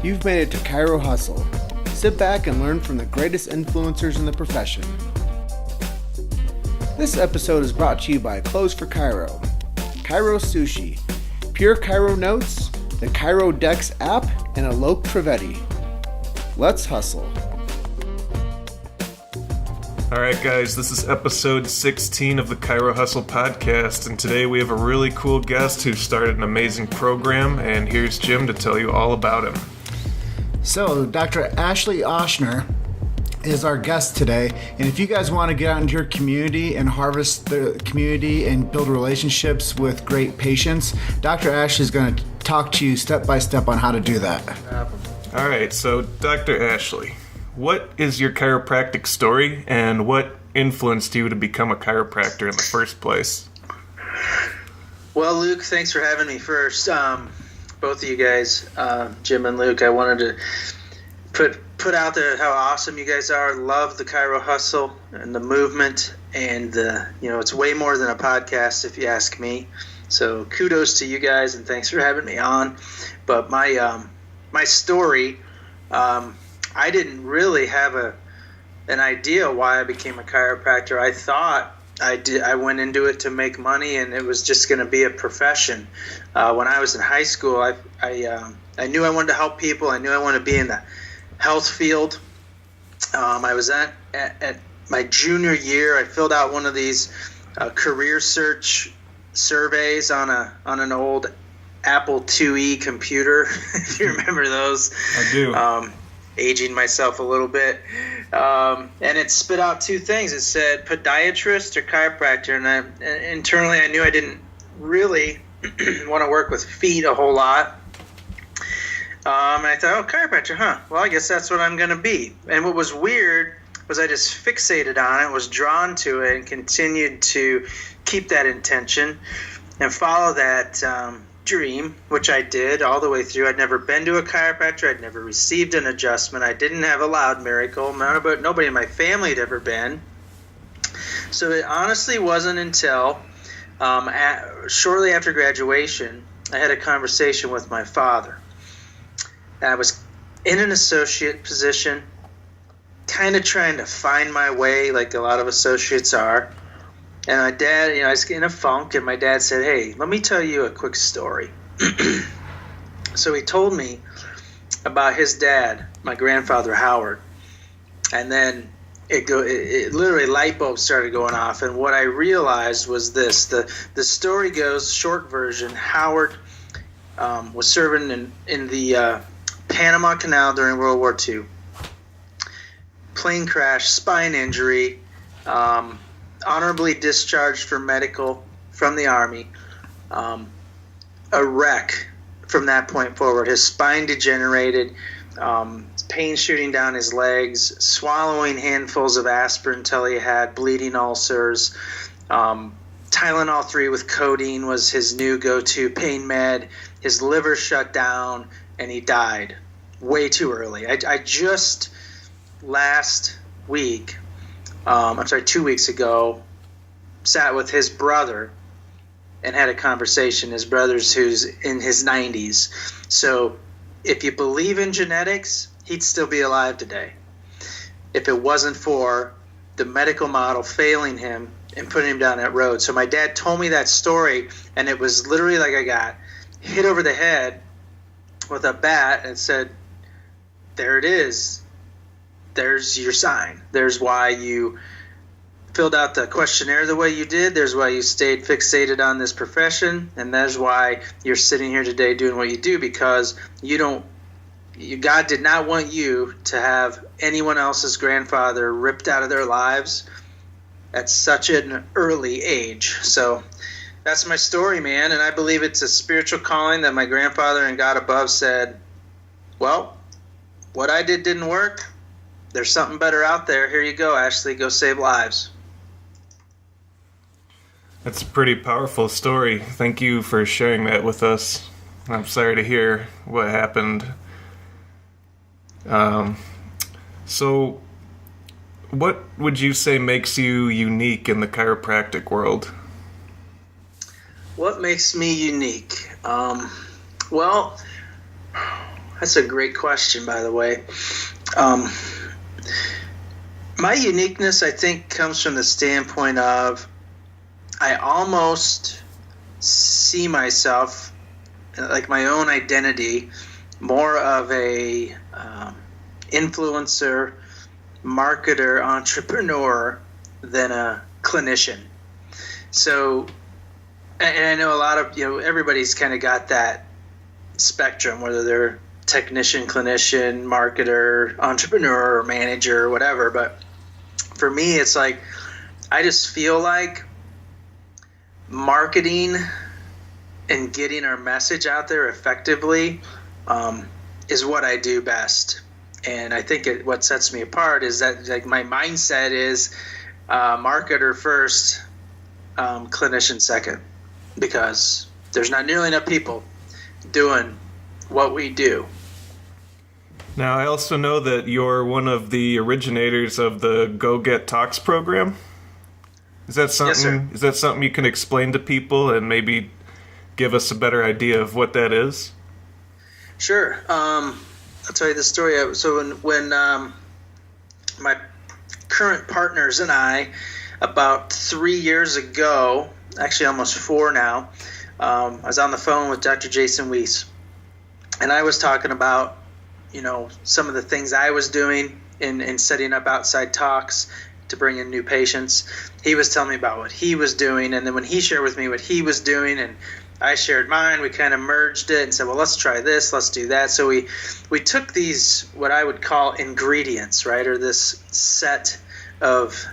You've made it to Chiro Hustle. Sit back and learn from the greatest influencers in the profession. This episode is brought to you by Clothes for Chiro, Chiro Sushi, Pure Chiro Notes, the Chiro Dex app, and Alok Trivedi. Let's hustle. Alright guys, this is episode 16 of the Chiro Hustle podcast, and today we have a really cool guest who started an amazing program, and here's Jim to tell you all about him. So, Dr. Ashley Ochsner is our guest today, and if you guys want to get out into your community and harvest the community and build relationships with great patients, Dr. Ashley is going to talk to you step by step on how to do that. Alright, so Dr. Ashley, what is your chiropractic story, and what influenced you to become a chiropractor in the first place? Well, Luke, thanks for having me first. Both of you guys, Jim and Luke, I wanted to put out there how awesome you guys are. Love the Chiro Hustle and the movement, and it's way more than a podcast if you ask me. So kudos to you guys, and thanks for having me on. But my story, I didn't really have an idea why I became a chiropractor. I thought I went into it to make money, and it was just going to be a profession. When I was in high school, I knew I wanted to help people. I knew I wanted to be in the health field. I was at my junior year. I filled out one of these career search surveys on an old Apple IIe computer. If you remember those. I do. Aging myself a little bit, and it spit out two things. It said podiatrist or chiropractor, and internally I knew I didn't really want to work with feet a whole lot. And I thought, chiropractor, huh? Well, I guess that's what I'm going to be. And what was weird was I just fixated on it, was drawn to it, and continued to keep that intention and follow that dream, which I did all the way through. I'd never been to a chiropractor. I'd never received an adjustment. I didn't have a loud miracle. Nobody in my family had ever been. So it honestly wasn't until shortly after graduation, I had a conversation with my father. I was in an associate position, kind of trying to find my way like a lot of associates are. And my dad, I was in a funk, and my dad said, "Hey, let me tell you a quick story." So he told me about his dad, my grandfather Howard. And then it literally light bulbs started going off. And what I realized was this. The story goes, short version, Howard was serving in the Panama Canal during World War II. Plane crash, spine injury, honorably discharged for medical from the Army, a wreck from that point forward. His spine degenerated, pain shooting down his legs, swallowing handfuls of aspirin until he had bleeding ulcers. Tylenol 3 with codeine was his new go-to pain med. His liver shut down, and he died way too early. I just last week, 2 weeks ago, sat with his brother and had a conversation. His brother's who's in his 90s. So if you believe in genetics, he'd still be alive today if it wasn't for the medical model failing him and putting him down that road. So my dad told me that story, and it was literally like I got hit over the head with a bat and said, there it is. There's your sign. There's why you filled out the questionnaire the way you did. There's why you stayed fixated on this profession, and there's why you're sitting here today doing what you do, because God did not want you to have anyone else's grandfather ripped out of their lives at such an early age. So that's my story, man, and I believe it's a spiritual calling that my grandfather and God above said, well, what I did didn't work. There's something better out there. Here you go, Ashley. Go save lives. That's a pretty powerful story. Thank you for sharing that with us. I'm sorry to hear what happened. So what would you say makes you unique in the chiropractic world? What makes me unique? Well, That's a great question, by the way. My uniqueness, I think, comes from the standpoint of I almost see myself, like my own identity, more of a influencer, marketer, entrepreneur than a clinician. So, and I know a lot of, everybody's kind of got that spectrum, whether they're technician, clinician, marketer, entrepreneur, or manager, or whatever. But for me, it's like, I just feel like marketing and getting our message out there effectively is what I do best. And I think what sets me apart is that, like, my mindset is marketer first, clinician second, because there's not nearly enough people doing what we do. Now, I also know that you're one of the originators of the Go Get Talks program. Is that something? Yes, sir. Is that something you can explain to people and maybe give us a better idea of what that is? Sure. I'll tell you the story. So when my current partners and I, about 3 years ago, actually almost 4 now, I was on the phone with Dr. Jason Weiss, and I was talking about, some of the things I was doing in setting up outside talks to bring in new patients. He was telling me about what he was doing, and then when he shared with me what he was doing and I shared mine, we kind of merged it and said, well, let's try this, let's do that. So we took these, what I would call ingredients, right, or this set of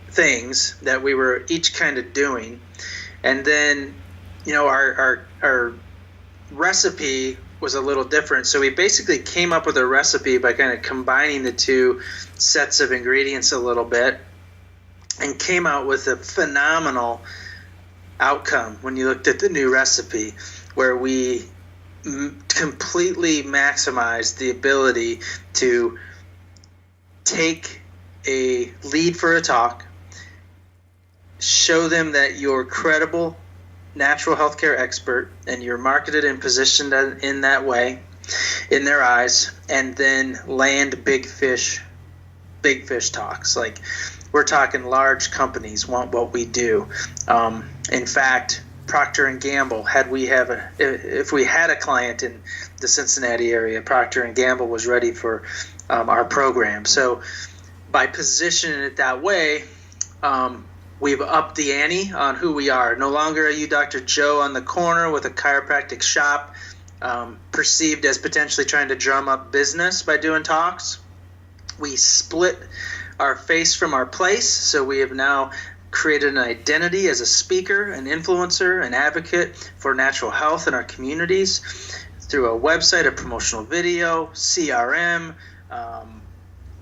things that we were each kind of doing, and then our recipe was a little different. So we basically came up with a recipe by kind of combining the two sets of ingredients a little bit, and came out with a phenomenal outcome when you looked at the new recipe, where we completely maximized the ability to take a lead for a talk, show them that you're credible natural healthcare expert and you're marketed and positioned in that way in their eyes, and then land big fish talks. Like, we're talking large companies want what we do. In fact, Procter & Gamble, if we had a client in the Cincinnati area, Procter & Gamble was ready for our program. So by positioning it that way, we've upped the ante on who we are. No longer are you Dr. Joe on the corner with a chiropractic shop, perceived as potentially trying to drum up business by doing talks. We split our face from our place, so we have now created an identity as a speaker, an influencer, an advocate for natural health in our communities through a website, a promotional video, CRM,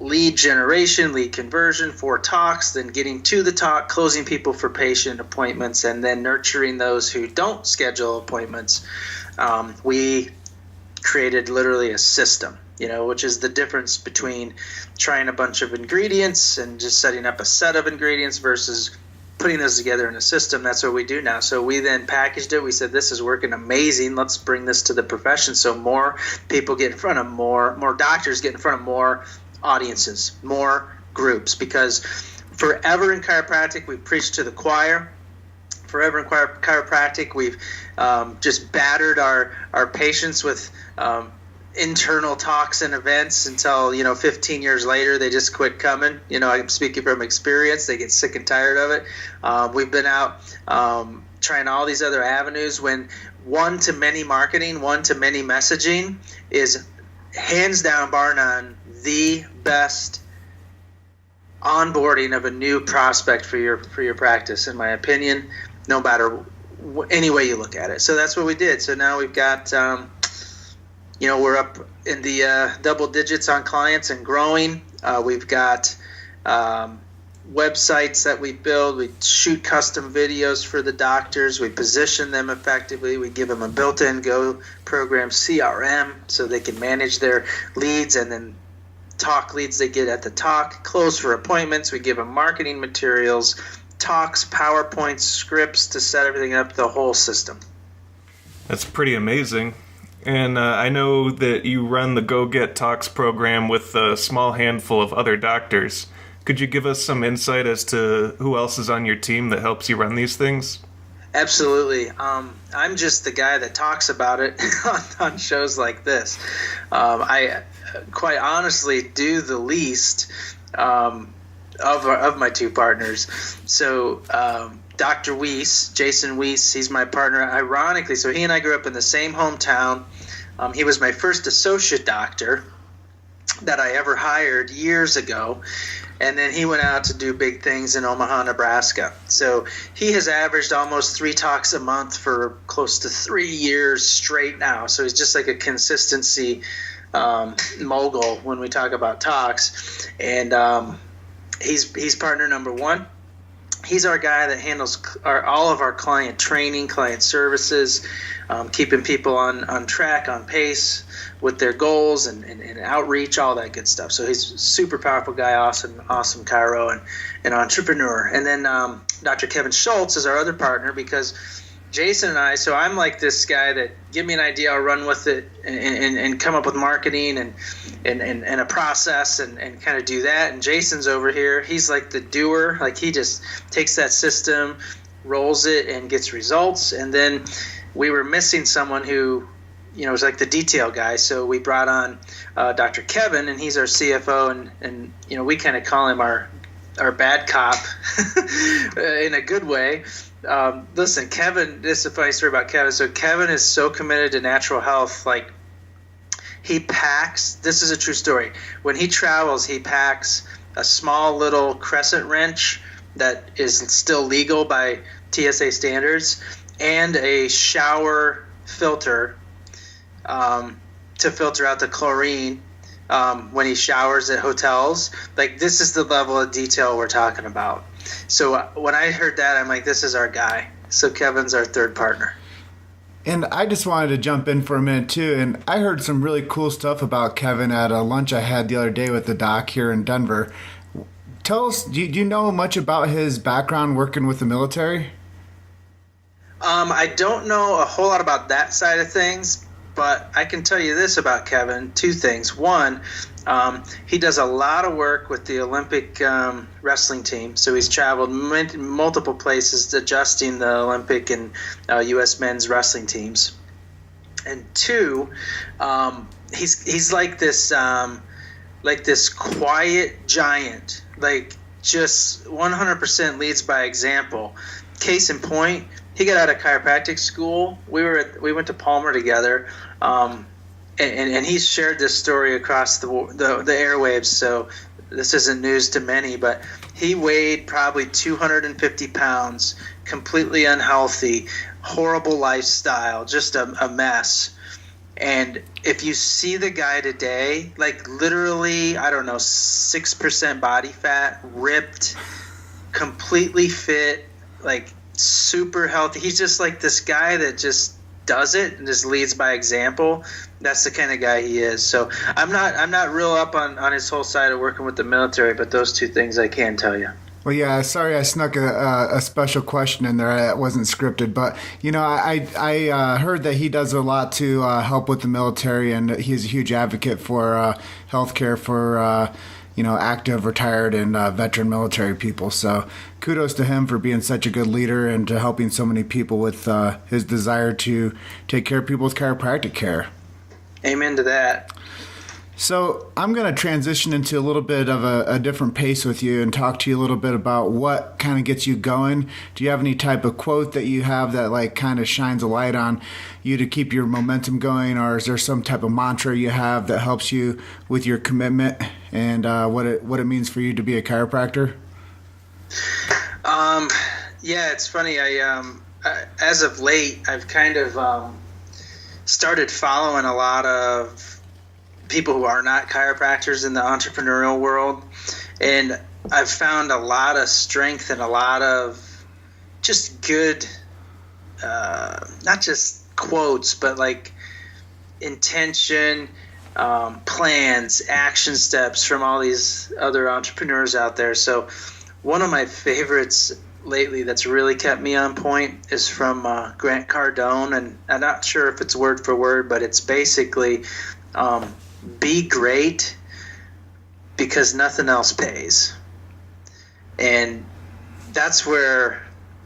lead generation, lead conversion for talks, then getting to the talk, closing people for patient appointments, and then nurturing those who don't schedule appointments. We created literally a system, which is the difference between trying a bunch of ingredients and just setting up a set of ingredients versus putting those together in a system. That's what we do now. So we then packaged it. We said, this is working amazing. Let's bring this to the profession so more people get in front of more doctors get in front of more audiences, more groups. Because forever in chiropractic, we preach to the choir. Forever in chiropractic, we've just battered our patients with internal talks and events until 15 years later they just quit coming. I'm speaking from experience. They get sick and tired of it. We've been out trying all these other avenues, when one-to-many marketing, one-to-many messaging is hands down, bar none, the best onboarding of a new prospect for your practice, in my opinion, no matter any way you look at it. So that's what we did. So now we've got we're up in the double digits on clients and growing. We've got websites that we build. We shoot custom videos for the doctors. We position them effectively. We give them a built-in Go program CRM so they can manage their leads, and then talk leads they get at the talk, close for appointments. We give them marketing materials, talks, PowerPoints, scripts to set everything up, the whole system. That's pretty amazing. And I know that you run the Go Get Talks program with a small handful of other doctors. Could you give us some insight as to who else is on your team that helps you run these things? Absolutely. I'm just the guy that talks about it on shows like this. I quite honestly do the least of my two partners. So Dr. Weiss, Jason Weiss, he's my partner. Ironically, so he and I grew up in the same hometown. He was my first associate doctor that I ever hired years ago. And then he went out to do big things in Omaha, Nebraska. So he has averaged almost 3 talks a month for close to 3 years straight now. So he's just like a consistency mogul when we talk about talks. And he's partner number 1. He's our guy that handles all of our client training, client services, keeping people on track, on pace with their goals and outreach, all that good stuff. So he's a super powerful guy, awesome chiro and an entrepreneur. And then Dr. Kevin Schultz is our other partner, because Jason and I, so I'm like this guy that give me an idea, I'll run with it and come up with marketing and a process and kind of do that. And Jason's over here, he's like the doer, like he just takes that system, rolls it, and gets results. And then we were missing someone who, was like the detail guy. So we brought on Dr. Kevin, and he's our CFO, and we kind of call him our bad cop in a good way. Listen, Kevin, this is a funny story about Kevin. So Kevin is so committed to natural health. Like, he packs, this is a true story. When he travels, he packs a small little crescent wrench that is still legal by TSA standards, and a shower filter to filter out the chlorine when he showers at hotels. Like, this is the level of detail we're talking about. So when I heard that, I'm like, this is our guy. So Kevin's our third partner. And I just wanted to jump in for a minute too. And I heard some really cool stuff about Kevin at a lunch I had the other day with the doc here in Denver. Tell us, do you know much about his background working with the military? I don't know a whole lot about that side of things, but I can tell you this about Kevin, 2 things. One, he does a lot of work with the Olympic wrestling team. So he's traveled multiple places adjusting the Olympic and U.S. men's wrestling teams. And 2, he's like this quiet giant, like just 100% leads by example. Case in point, he got out of chiropractic school. We went to Palmer together, and he's shared this story across the airwaves. So this isn't news to many, but he weighed probably 250 pounds, completely unhealthy, horrible lifestyle, just a mess. And if you see the guy today, like literally, I don't know, 6% body fat, ripped, completely fit, like super healthy. He's just like this guy that just does it and just leads by example. That's the kind of guy he is. So I'm not real up on his whole side of working with the military, but those 2 things I can tell you. Well, yeah, sorry I snuck a special question in there that wasn't scripted, but I heard that he does a lot to help with the military, and he's a huge advocate for healthcare for active, retired, and veteran military people. So kudos to him for being such a good leader and to helping so many people with his desire to take care of people with chiropractic care. Amen to that. So I'm going to transition into a little bit of a different pace with you and talk to you a little bit about what kind of gets you going. Do you have any type of quote that you have that like kind of shines a light on you to keep your momentum going, or is there some type of mantra you have that helps you with your commitment and what it means for you to be a chiropractor? Yeah, it's funny. I as of late, I've kind of started following a lot of people who are not chiropractors in the entrepreneurial world, and I've found a lot of strength and a lot of just good, not just quotes, but like intention, plans, action steps from all these other entrepreneurs out there. So one of my favorites lately that's really kept me on point is from Grant Cardone, and I'm not sure if it's word for word, but it's basically be great because nothing else pays. And that's where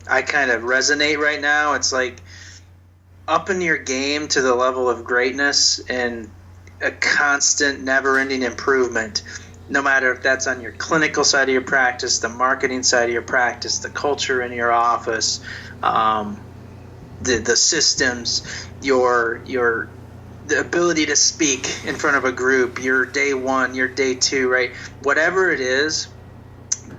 I kind of resonate right now. It's like upping your game to the level of greatness and a constant, never-ending improvement, no matter if that's on your clinical side of your practice, the marketing side of your practice, the culture in your office, the systems, the ability to speak in front of a group, your day one, your day two, right? Whatever it is,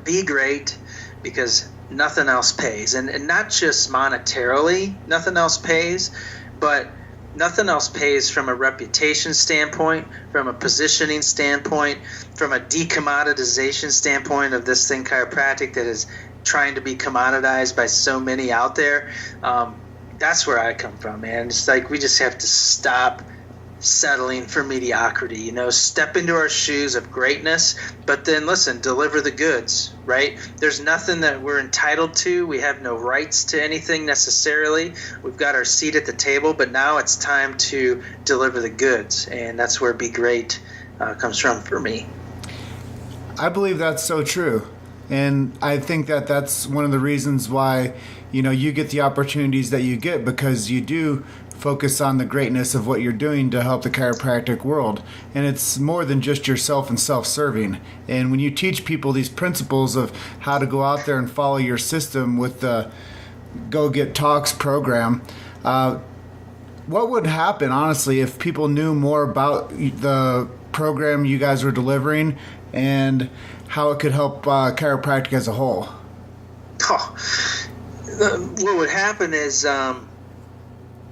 be great because nothing else pays. And not just monetarily, nothing else pays, but nothing else pays from a reputation standpoint, from a positioning standpoint, from a decommoditization standpoint of this thing, chiropractic, that is trying to be commoditized by so many out there. That's where I come from, man. It's like we just have to stop settling for mediocrity, step into our shoes of greatness, but then listen, deliver the goods, right? There's nothing that we're entitled to. We have no rights to anything necessarily. We've got our seat at the table, but now it's time to deliver the goods, and that's where be great comes from for me. I believe that's so true. And I think that that's one of the reasons why, you get the opportunities that you get, because you do focus on the greatness of what you're doing to help the chiropractic world. And it's more than just yourself and self-serving. And when you teach people these principles of how to go out there and follow your system with the Go Get Talks program, what would happen, honestly, if people knew more about the program you guys were delivering and how it could help chiropractic as a whole? What would happen is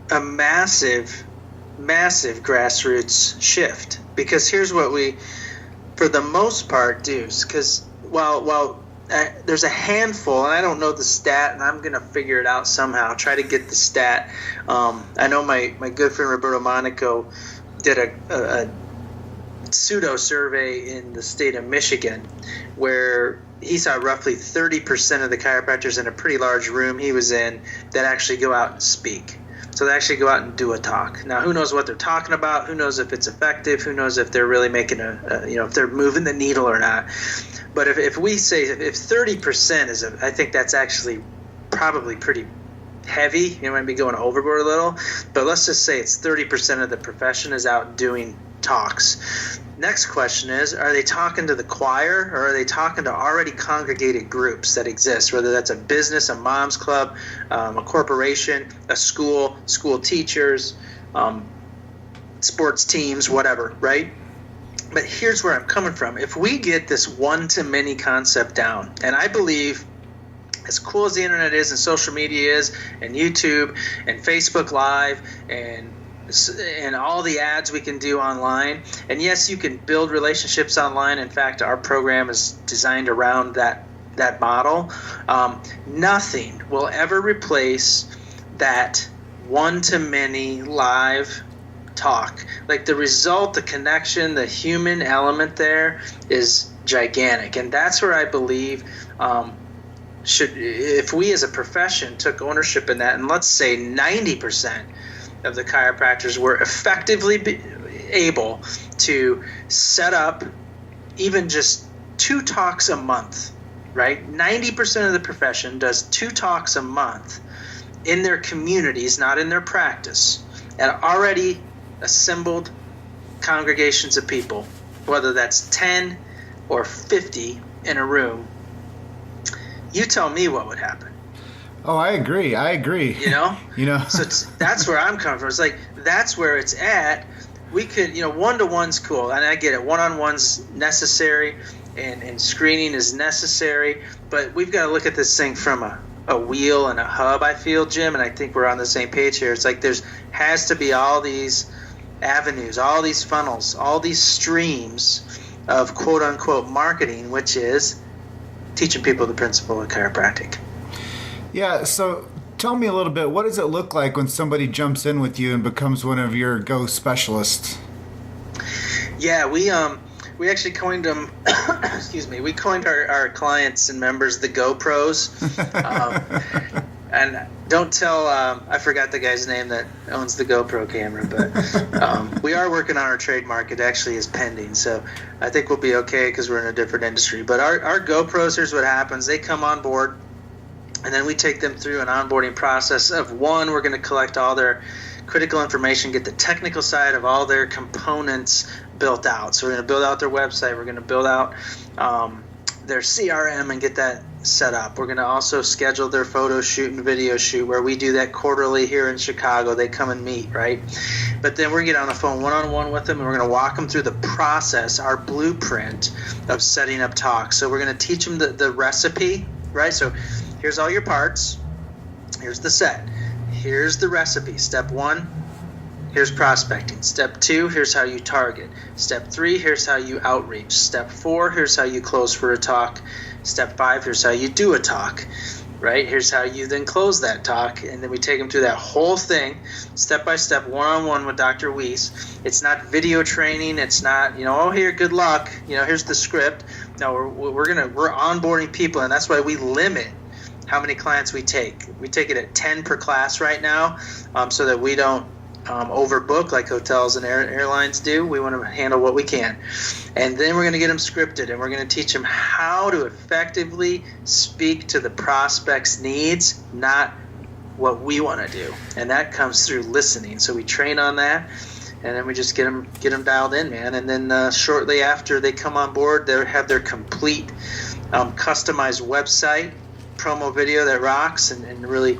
a massive grassroots shift, because here's what we, for the most part, do. Because while there's a handful, and I don't know the stat, and I'm gonna figure it out somehow. Try to get the stat. I know my good friend Roberto Monaco did a pseudo survey in the state of Michigan, where he saw roughly 30% of the chiropractors in a pretty large room he was in that actually go out and speak. So they actually go out and do a talk. Now, who knows what they're talking about? Who knows if it's effective? Who knows if they're really making if they're moving the needle or not? But if we say if 30% is, I think that's actually probably pretty heavy. You might be going overboard a little, but let's just say it's 30% of the profession is out doing talks. Next question is, are they talking to the choir, or are they talking to already congregated groups that exist, whether that's a business, a mom's club, a corporation, a school teachers, sports teams, whatever, right? But here's where I'm coming from. If we get this one-to-many concept down, and I believe as cool as the internet is and social media is and YouTube and Facebook Live and all the ads we can do online. And yes, you can build relationships online. In fact, our program is designed around that model. Nothing will ever replace that one-to-many live talk. Like the result, the connection, the human element there is gigantic. And that's where I believe if we as a profession took ownership in that, and let's say 90% of the chiropractors were effectively able to set up even just 2 talks a month, right? 90% of the profession does 2 talks a month in their communities, not in their practice, at already assembled congregations of people, whether that's 10 or 50 in a room. You tell me what would happen. Oh, I agree. So that's where I'm coming from. It's like, that's where it's at. We could, one-to-one's cool, and I get it. One-on-one's necessary, and screening is necessary, but we've got to look at this thing from a wheel and a hub, I feel, Jim, and I think we're on the same page here. It's like has to be all these avenues, all these funnels, all these streams of quote-unquote marketing, which is teaching people the principle of chiropractic. Yeah, so tell me a little bit, what does it look like when somebody jumps in with you and becomes one of your Go specialists? Yeah, we actually coined them. Excuse me. We coined our clients and members the GoPros. And don't tell, I forgot the guy's name that owns the GoPro camera, but we are working on our trademark. It actually is pending, so I think we'll be okay because we're in a different industry. But our GoPros, here's what happens. They come on board, and then we take them through an onboarding process of one, we're going to collect all their critical information, get the technical side of all their components built out. So we're going to build out their website. We're going to build out their CRM and get that set up. We're going to also schedule their photo shoot and video shoot, where we do that quarterly here in Chicago. They come and meet, right? But then we're going to get on the phone one-on-one with them, and we're going to walk them through the process, our blueprint of setting up talks. So we're going to teach them the recipe, right? So here's all your parts. Here's the set. Here's the recipe. Step 1, here's prospecting. Step 2, here's how you target. Step 3, here's how you outreach. Step 4, here's how you close for a talk. Step 5, here's how you do a talk, right? Here's how you then close that talk. And then we take them through that whole thing, step by step, one-on-one with Dr. Weiss. It's not video training. It's not, oh, here, good luck. Here's the script. No, we're onboarding people, and that's why we limit how many clients we take. We take it at 10 per class right now, so that we don't overbook like hotels and airlines do. We want to handle what we can. And then we're going to get them scripted, and we're going to teach them how to effectively speak to the prospect's needs, not what we want to do. And that comes through listening. So we train on that, and then we just get them dialed in, man. And then shortly after they come on board, they have their complete customized website, promo video that rocks and really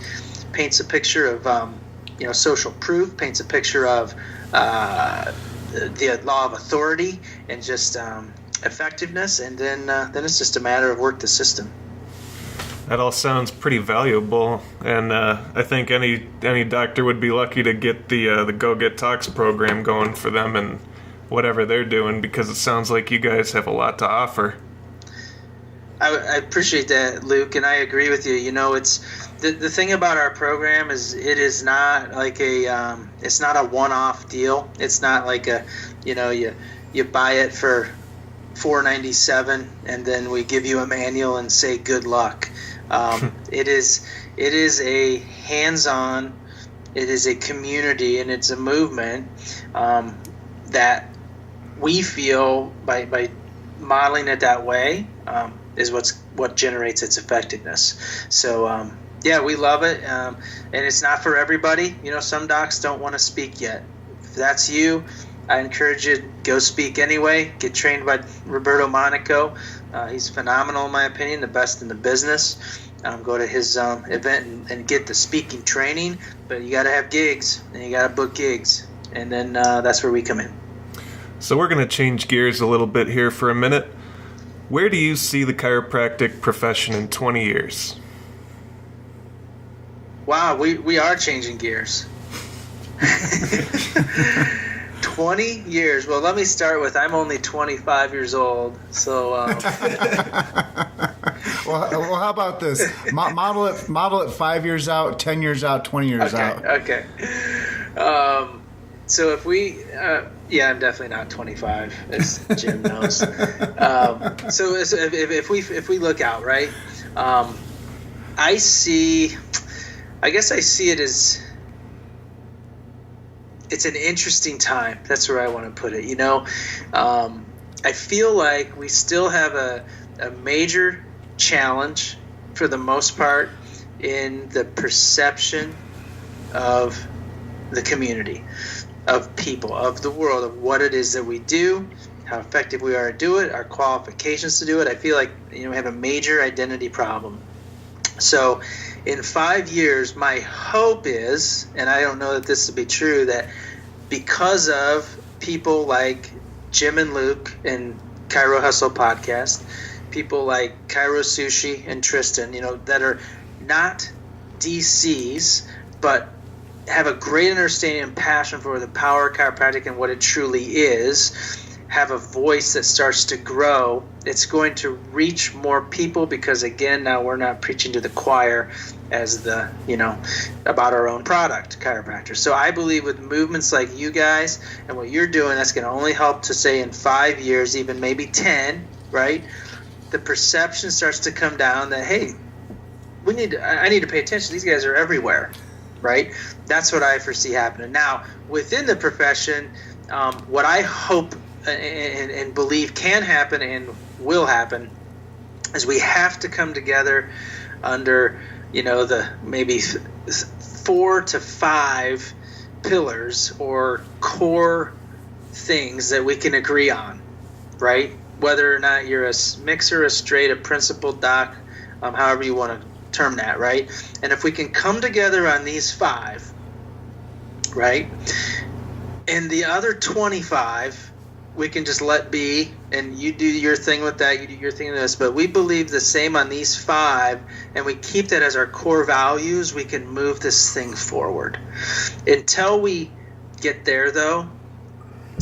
paints a picture of social proof, paints a picture of the law of authority and just effectiveness, and then it's just a matter of work the system. That all sounds pretty valuable, and I think any doctor would be lucky to get the Go Get Talks program going for them and whatever they're doing, because it sounds like you guys have a lot to offer. I appreciate that, Luke, and I agree with you. It's the thing about our program is it is not like it's not a one-off deal. It's not like you buy it for $4.97 and then we give you a manual and say good luck. It is a hands-on. It is a community, and it's a movement that we feel by modeling it that way is what generates its effectiveness. So we love it, and it's not for everybody. Some docs don't want to speak yet. If that's you, I encourage you to go speak anyway. Get trained by Roberto Monaco. He's phenomenal in my opinion, the best in the business. Go to his event and get the speaking training, but you got to have gigs, and you got to book gigs, and then that's where we come in. So we're going to change gears a little bit here for a minute. Where do you see the chiropractic profession in 20 years? Wow, we are changing gears. 20 years. Well, let me start with I'm only 25 years old. So well, how about this? Model it 5 years out, 10 years out, 20 years out. Okay. So if we, I'm definitely not 25, as Jim knows. So if we look out, right, I guess I see it as it's an interesting time. That's where I want to put it. I feel like we still have a major challenge for the most part in the perception of the community, of people, of the world, of what it is that we do, how effective we are to do it, our qualifications to do it. I feel like we have a major identity problem. So in 5 years, my hope is, and I don't know that this will be true, that because of people like Jim and Luke and Chiro Hustle Podcast, people like Chiro Sushi and Tristan, that are not DCs, but have a great understanding and passion for the power of chiropractic and what it truly is, have a voice that starts to grow, it's going to reach more people because, again, now we're not preaching to the choir as the, about our own product, chiropractor. So I believe with movements like you guys and what you're doing, that's going to only help to say in 5 years, even maybe 10, right? The perception starts to come down that, hey, I need to pay attention. These guys are everywhere, right? That's what I foresee happening. Now, within the profession, what I hope and believe can happen and will happen is we have to come together under, the maybe 4 to 5 pillars or core things that we can agree on, right? Whether or not you're a mixer, a straight, a principal doc, however you want to term that, right? And if we can come together on these 5, right, and the other 25 we can just let be, and you do your thing with that, you do your thing with this, but we believe the same on these 5, and we keep that as our core values, we can move this thing forward. Until we get there, though,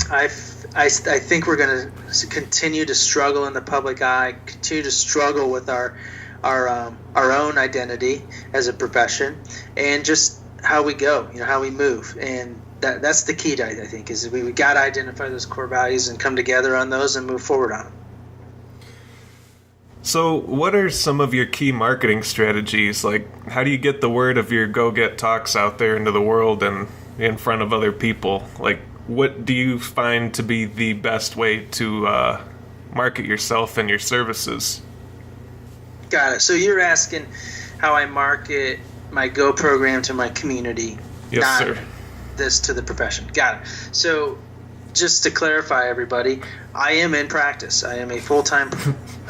I think we're going to continue to struggle in the public eye, continue to struggle with our own identity as a profession, and just how we go, how we move. And that's the key, I think, is we got to identify those core values and come together on those and move forward on them. So what are some of your key marketing strategies? Like, how do you get the word of your Go Get Talks out there into the world and in front of other people? Like, what do you find to be the best way to market yourself and your services? Got it. So you're asking how I market my Go program to my community. Yes, sir. This to the profession. Got it. So just to clarify, everybody, I am in practice. I am a full-time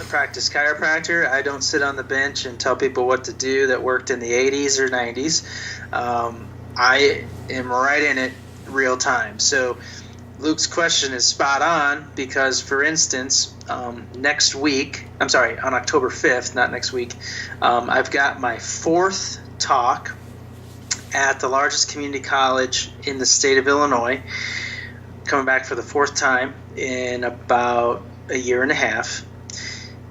practice chiropractor. I don't sit on the bench and tell people what to do that worked in the 80s or 90s. I am right in it real time. So Luke's question is spot on because, for instance, next week, on October 5th, not next week, I've got my 4th talk at the largest community college in the state of Illinois, coming back for the 4th time in about a year and a half,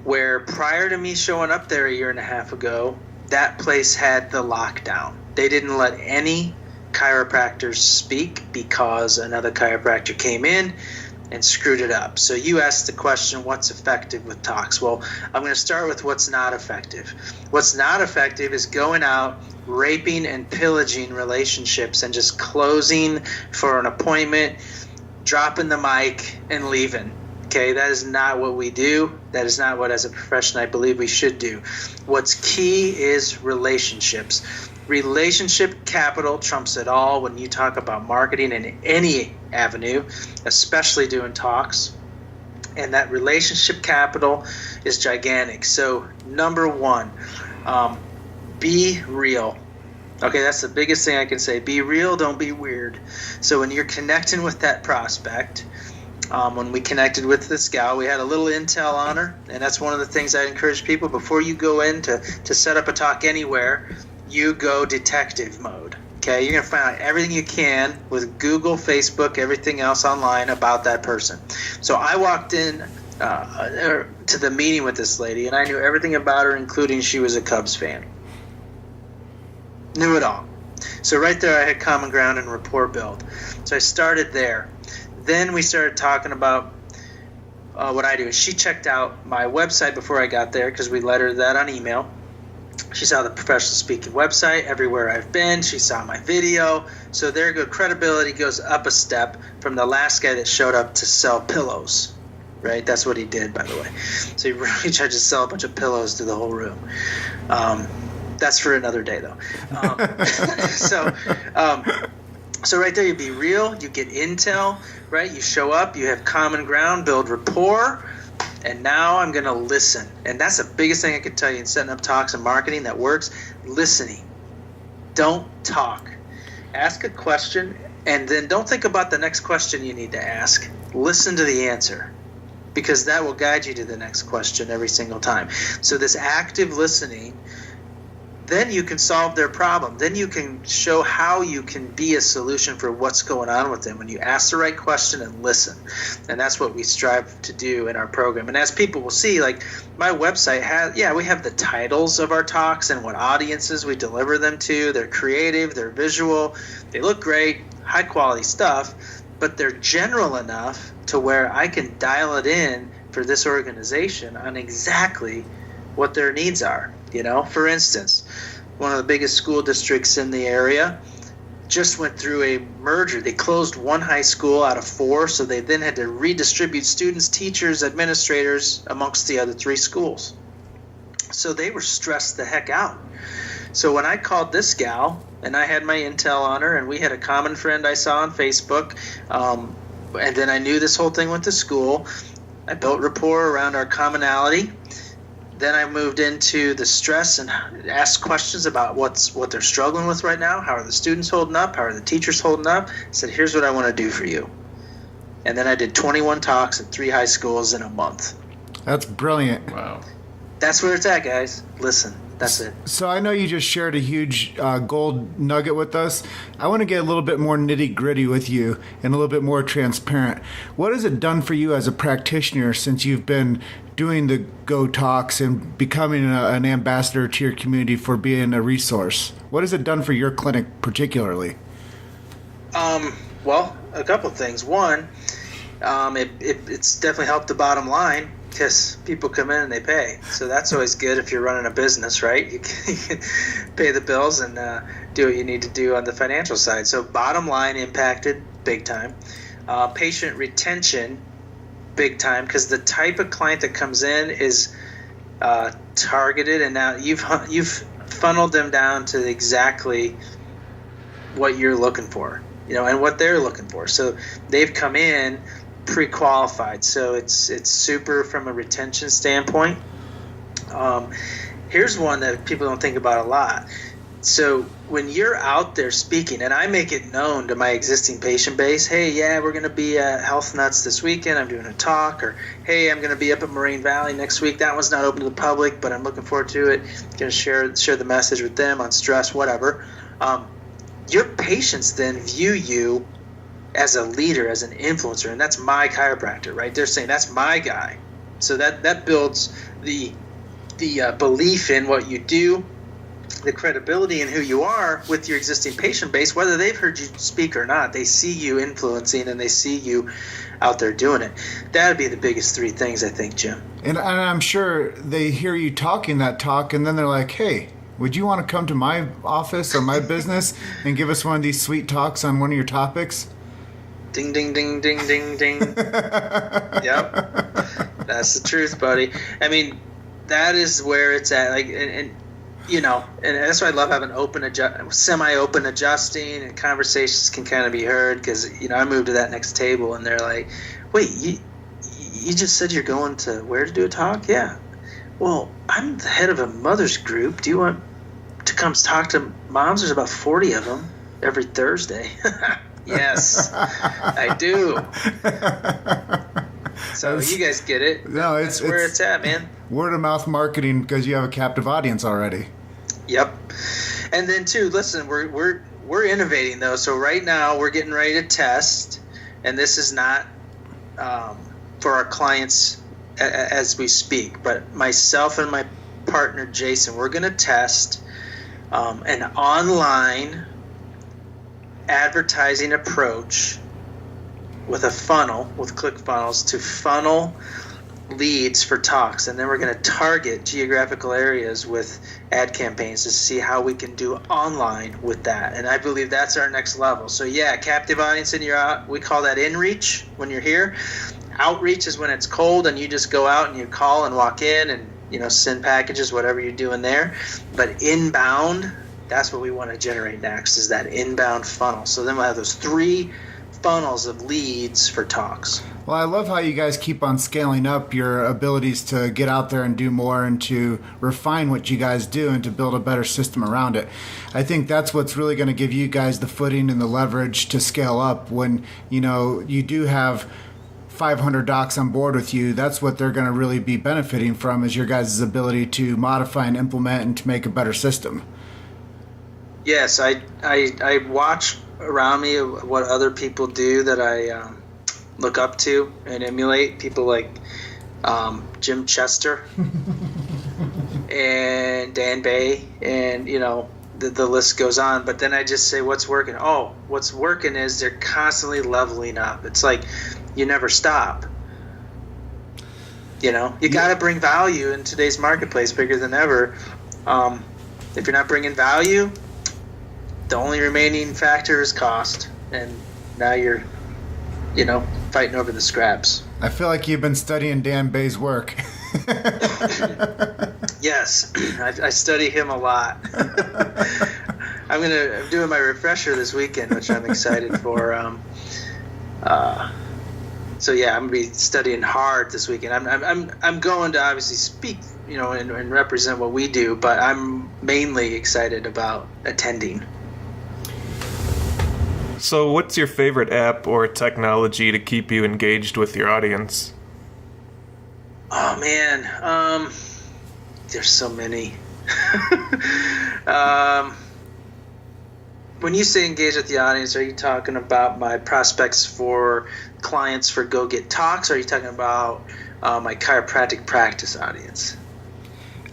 where prior to me showing up there a year and a half ago, that place had the lockdown. They didn't let any chiropractors speak because another chiropractor came in and screwed it up. So you asked the question, what's effective with talks? Well, I'm going to start with what's not effective. What's not effective is going out, raping and pillaging relationships and just closing for an appointment, dropping the mic, and leaving. Okay, that is not what we do. That is not what, as a profession, I believe we should do. What's key is relationships. Relationship capital trumps it all when you talk about marketing in any avenue, especially doing talks. And that relationship capital is gigantic. So, number 1, be real. Okay, that's the biggest thing I can say. Be real, don't be weird. So when you're connecting with that prospect, when we connected with this gal, we had a little intel on her, and that's one of the things I encourage people before you go in to set up a talk anywhere. You go detective mode. Okay, you're going to find out everything you can with Google, Facebook, everything else online about that person. So I walked in to the meeting with this lady, and I knew everything about her, including she was a Cubs fan. Knew it all. So right there I had common ground and rapport build. So I started there. Then we started talking about what I do. She checked out my website before I got there because we let her that on email. She saw the professional speaking website everywhere I've been. She saw my video. So there go credibility goes up a step from the last guy that showed up to sell pillows. Right? That's what he did, by the way. So he really tried to sell a bunch of pillows to the whole room. That's for another day, though. So right there, you be real. You get intel, right? You show up. You have common ground, build rapport. And now I'm going to listen. And that's the biggest thing I can tell you in setting up talks and marketing that works. Listening. Don't talk. Ask a question, and then don't think about the next question you need to ask. Listen to the answer, because that will guide you to the next question every single time. So this active listening then you can solve their problem. Then you can show how you can be a solution for what's going on with them when you ask the right question and listen. And that's what we strive to do in our program. And as people will see, like my website has, we have the titles of our talks and what audiences we deliver them to. They're creative, they're visual, they look great, high quality stuff, but they're general enough to where I can dial it in for this organization on exactly what their needs are. For instance, one of the biggest school districts in the area just went through a merger. They closed one high school out of 4, so they then had to redistribute students, teachers, administrators amongst the other 3 schools. So they were stressed the heck out. So when I called this gal, and I had my intel on her, and we had a common friend I saw on Facebook, and then I knew this whole thing went to school, I built rapport around our commonality. Then I moved into the stress and asked questions about what they're struggling with right now. How are the students holding up? How are the teachers holding up? I said, here's what I want to do for you. And then I did 21 talks at 3 high schools in a month. That's brilliant. Wow. That's where it's at, guys. Listen, that's it. So I know you just shared a huge gold nugget with us. I want to get a little bit more nitty gritty with you and a little bit more transparent. What has it done for you as a practitioner since you've been doing the Go Talks and becoming an ambassador to your community for being a resource? What has it done for your clinic particularly? Well, a couple of things. One, it's definitely helped the bottom line because people come in and they pay. So that's always good if you're running a business, right? You can pay the bills and do what you need to do on the financial side. So bottom line impacted big time. Patient retention, big time, because the type of client that comes in is targeted, and now you've funneled them down to exactly what you're looking for, and what they're looking for. So they've come in pre-qualified. So it's super from a retention standpoint. Here's one that people don't think about a lot. So when you're out there speaking, and I make it known to my existing patient base, hey, we're going to be at Health Nuts this weekend. I'm doing a talk. Or, hey, I'm going to be up at Moraine Valley next week. That one's not open to the public, but I'm looking forward to it. Going to share the message with them on stress, whatever. Your patients then view you as a leader, as an influencer, and that's my chiropractor, right? They're saying that's my guy. So that builds the belief in what you do, the credibility in who you are with your existing patient base, whether they've heard you speak or not. They see you influencing and they see you out there doing it. That would be the biggest 3 things, I think, Jim. And I'm sure they hear you talking that talk, and then they're like, hey, would you want to come to my office or my business and give us one of these sweet talks on one of your topics? Ding, ding, ding, ding, ding, ding. Yep. That's the truth, buddy. I mean, that is where it's at. Like, and that's why I love having semi-open adjusting, and conversations can kind of be heard, because I moved to that next table and they're like, wait, you just said you're going to where to do a talk? Yeah. Well, I'm the head of a mother's group. Do you want to come talk to moms? There's about 40 of them every Thursday. Yes, I do. So you guys get it. No, that's where it's at, man. Word of mouth marketing, because you have a captive audience already. Yep. And then too, listen, we're innovating though. So right now we're getting ready to test, and this is not for our clients as we speak, but myself and my partner Jason, we're going to test an online advertising approach with a funnel, with ClickFunnels, to funnel leads for talks, and then we're going to target geographical areas with ad campaigns to see how we can do online with that. And I believe that's our next level. So captive audience, and you're out. We call that inreach when you're here. Outreach is when it's cold and you just go out and you call and walk in and send packages, whatever you're doing there. But inbound, that's what we want to generate next, is that inbound funnel. So then we'll have those 3 funnels of leads for talks. Well, I love how you guys keep on scaling up your abilities to get out there and do more, and to refine what you guys do, and to build a better system around it. I think that's what's really going to give you guys the footing and the leverage to scale up when you do have 500 docs on board with you. That's what they're going to really be benefiting from, is your guys' ability to modify and implement and to make a better system. Yes, I watch around me what other people do that I look up to and emulate. People like Jim Chester and Dan Bay, and the list goes on. But then I just say, what's working? Oh, what's working is they're constantly leveling up. It's like you never stop. You got to bring value in today's marketplace, bigger than ever. If you're not bringing value, the only remaining factor is cost, and now you're, fighting over the scraps. I feel like you've been studying Dan Bay's work. Yes, I study him a lot. I'm doing my refresher this weekend, which I'm excited for. So yeah, I'm gonna be studying hard this weekend. I'm going to obviously speak, and represent what we do, but I'm mainly excited about attending. So, what's your favorite app or technology to keep you engaged with your audience? Oh man, there's so many. When you say engage with the audience, are you talking about my prospects for clients for Go Get Talks, or are you talking about my chiropractic practice audience?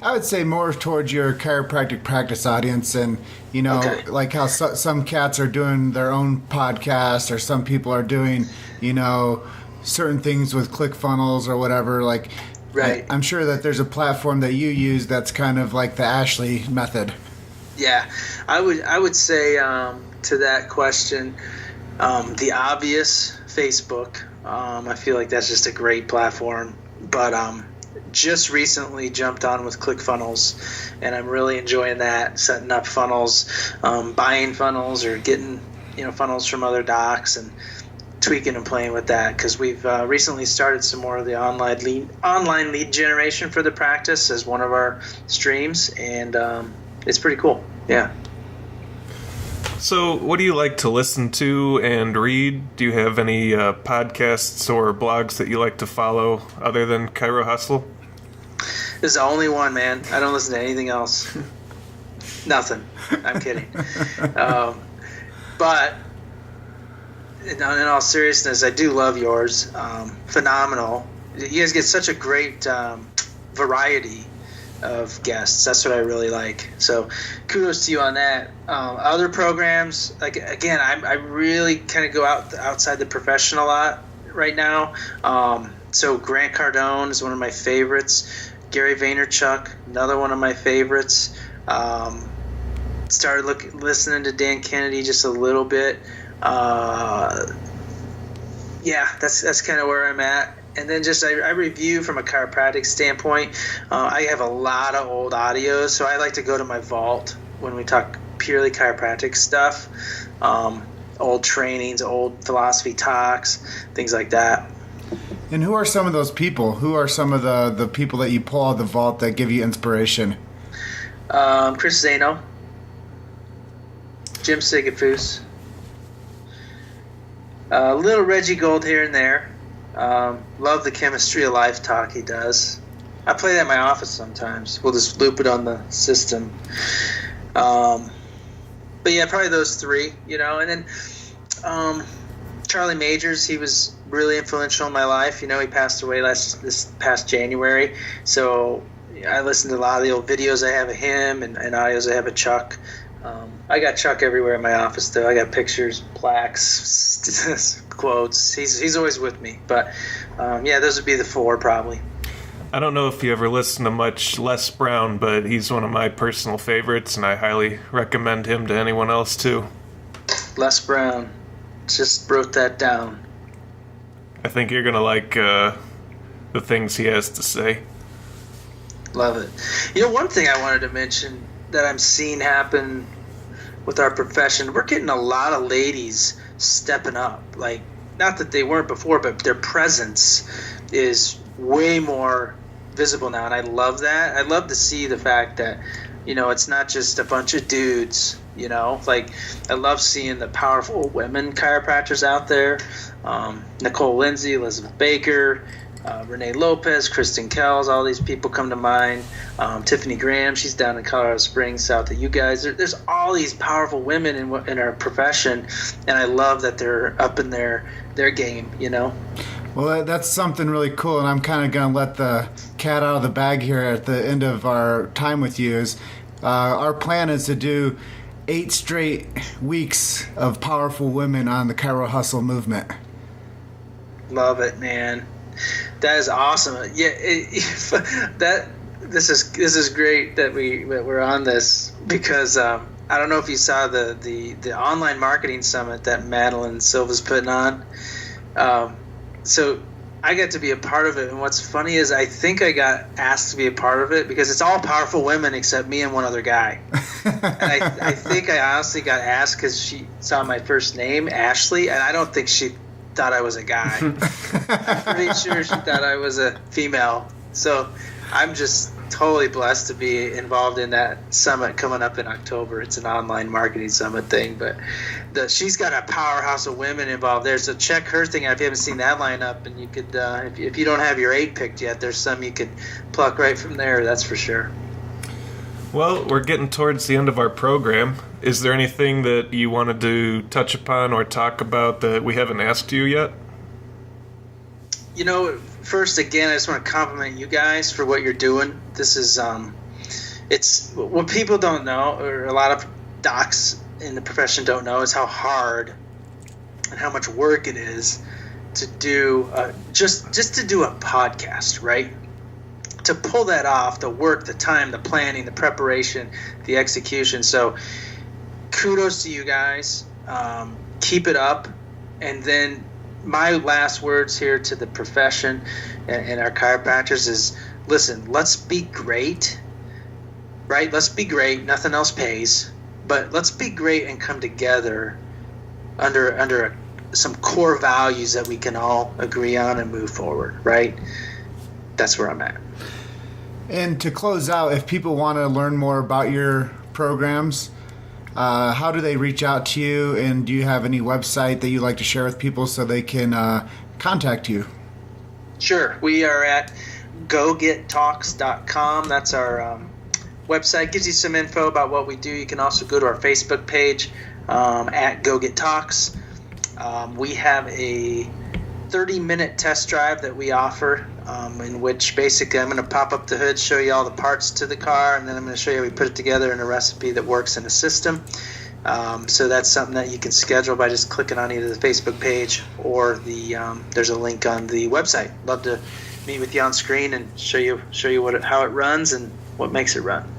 I would say more towards your chiropractic practice audience, and Okay. like how some cats are doing their own podcast, or some people are doing certain things with ClickFunnels or whatever. Like, Right. I'm sure that there's a platform that you use that's kind of like the Ashley method. Yeah, I would say to that question, the obvious, Facebook. I feel like that's just a great platform, but just recently jumped on with ClickFunnels, and I'm really enjoying that, setting up funnels, buying funnels, or getting funnels from other docs, and tweaking and playing with that, because we've recently started some more of the online lead generation for the practice as one of our streams, and it's pretty cool. Yeah. So, what do you like to listen to and read? Do you have any podcasts or blogs that you like to follow other than Chiro Hustle? This is the only one, man. I don't listen to anything else. Nothing. I'm kidding. But in all seriousness, I do love yours. Phenomenal. You guys get such a great variety of guests. That's what I really like. So kudos to you on that. Other programs, like, again, I really kind of go outside the profession a lot right now. So Grant Cardone is one of my favorites. Gary Vaynerchuk, another one of my favorites. Started listening to Dan Kennedy just a little bit. Yeah, that's kind of where I'm at. And then just I review from a chiropractic standpoint. I have a lot of old audios, so I like to go to my vault when we talk purely chiropractic stuff. Old trainings, old philosophy talks, things like that. And who are some of those people? Who are some of the people that you pull out of the vault that give you inspiration? Chris Zano, Jim Sigafus, little Reggie Gold here and there. Love the Chemistry of Life talk he does. I play that in my office sometimes. We'll just loop it on the system. But yeah, probably those three, And then Charlie Majors, he was really influential in my life. He passed away this past January. So I listened to a lot of the old videos I have of him and audios I have of Chuck. I got Chuck everywhere in my office, though. I got pictures, plaques, quotes. He's always with me. But yeah, those would be the four probably. I don't know if you ever listen to much Les Brown, but he's one of my personal favorites, and I highly recommend him to anyone else too. Les Brown. Just wrote that down. I think you're going to like the things he has to say. Love it. One thing I wanted to mention that I'm seeing happen with our profession, we're getting a lot of ladies stepping up. Like, not that they weren't before, but their presence is way more visible now, and I love that. I love to see the fact that, it's not just a bunch of dudes, Like, I love seeing the powerful women chiropractors out there. Nicole Lindsay, Elizabeth Baker, Renee Lopez, Kristen Kells, all these people come to mind. Tiffany Graham, she's down in Colorado Springs, south of you guys. There's all these powerful women in our profession, and I love that they're up in their game, Well, that's something really cool, and I'm kind of going to let the cat out of the bag here at the end of our time with you. Is our plan is to do 8 straight weeks of powerful women on the Chiro Hustle movement. Love it, man. That is awesome. Yeah, this is great that we're on this, because I don't know if you saw the online marketing summit that Madeline Silva's putting on. So I got to be a part of it, and what's funny is I think I got asked to be a part of it because it's all powerful women except me and one other guy. And I think I honestly got asked because she saw my first name, Ashley, and I don't think she thought I was a guy. I'm pretty sure she thought I was a female. So I'm just totally blessed to be involved in that summit coming up in October. It's an online marketing summit thing, but she's got a powerhouse of women involved there. So check her thing out if you haven't seen that lineup, and you could, if you don't have your 8 picked yet, there's some you could pluck right from there. That's for sure. Well, we're getting towards the end of our program. Is there anything that you wanted to touch upon or talk about that we haven't asked you yet? First, again, I just want to compliment you guys for what you're doing. This is, it's what people don't know, or a lot of docs in the profession don't know, is how hard and how much work it is to do, just to do a podcast, right? To pull that off, the work, the time, the planning, the preparation, the execution. So kudos to you guys. Keep it up. And then my last words here to the profession and our chiropractors is, listen, let's be great, right? Let's be great. Nothing else pays. But let's be great and come together under some core values that we can all agree on and move forward, right? That's where I'm at. And to close out, if people want to learn more about your programs, how do they reach out to you? And do you have any website that you'd like to share with people so they can contact you? Sure. We are at gogettalks.com. That's our website. Gives you some info about what we do. You can also go to our Facebook page at Go Get Talks. We have a 30-minute test drive that we offer, in which basically I'm going to pop up the hood, show you all the parts to the car, and then I'm going to show you how we put it together in a recipe that works in the system. So that's something that you can schedule by just clicking on either the Facebook page or there's a link on the website. Love to meet with you on screen and show you how it runs and what makes it run.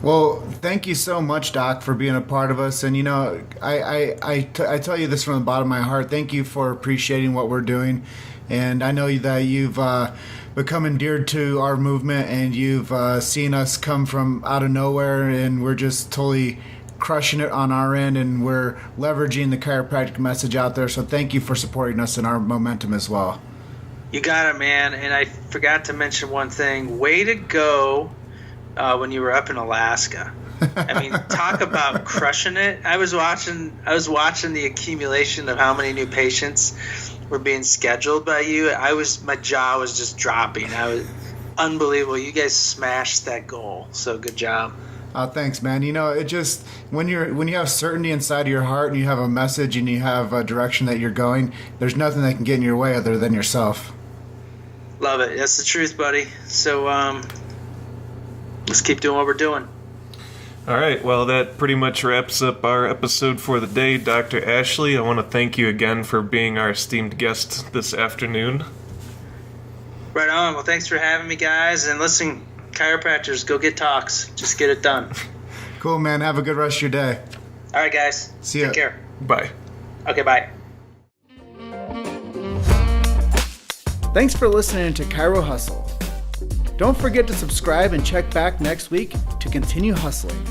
Well, thank you so much, Doc, for being a part of us. And, I tell you this from the bottom of my heart. Thank you for appreciating what we're doing. And I know that you've become endeared to our movement, and you've seen us come from out of nowhere, and we're just totally crushing it on our end, and we're leveraging the chiropractic message out there. So thank you for supporting us in our momentum as well. You got it, man. And I forgot to mention one thing. Way to go. When you were up in Alaska. I mean, talk about crushing it. I was watching the accumulation of how many new patients were being scheduled by you. My jaw was just dropping. I was unbelievable. You guys smashed that goal. So good job. Thanks, man. It just when you have certainty inside of your heart and you have a message and you have a direction that you're going, there's nothing that can get in your way other than yourself. Love it. That's the truth, buddy. So let's keep doing what we're doing. All right. Well, that pretty much wraps up our episode for the day. Dr. Ashley, I want to thank you again for being our esteemed guest this afternoon. Right on. Well, thanks for having me, guys. And listen, chiropractors, go get talks. Just get it done. Cool, man. Have a good rest of your day. All right, guys. See ya. Take care. Bye. Okay, bye. Thanks for listening to Chiro Hustle. Don't forget to subscribe and check back next week to continue hustling.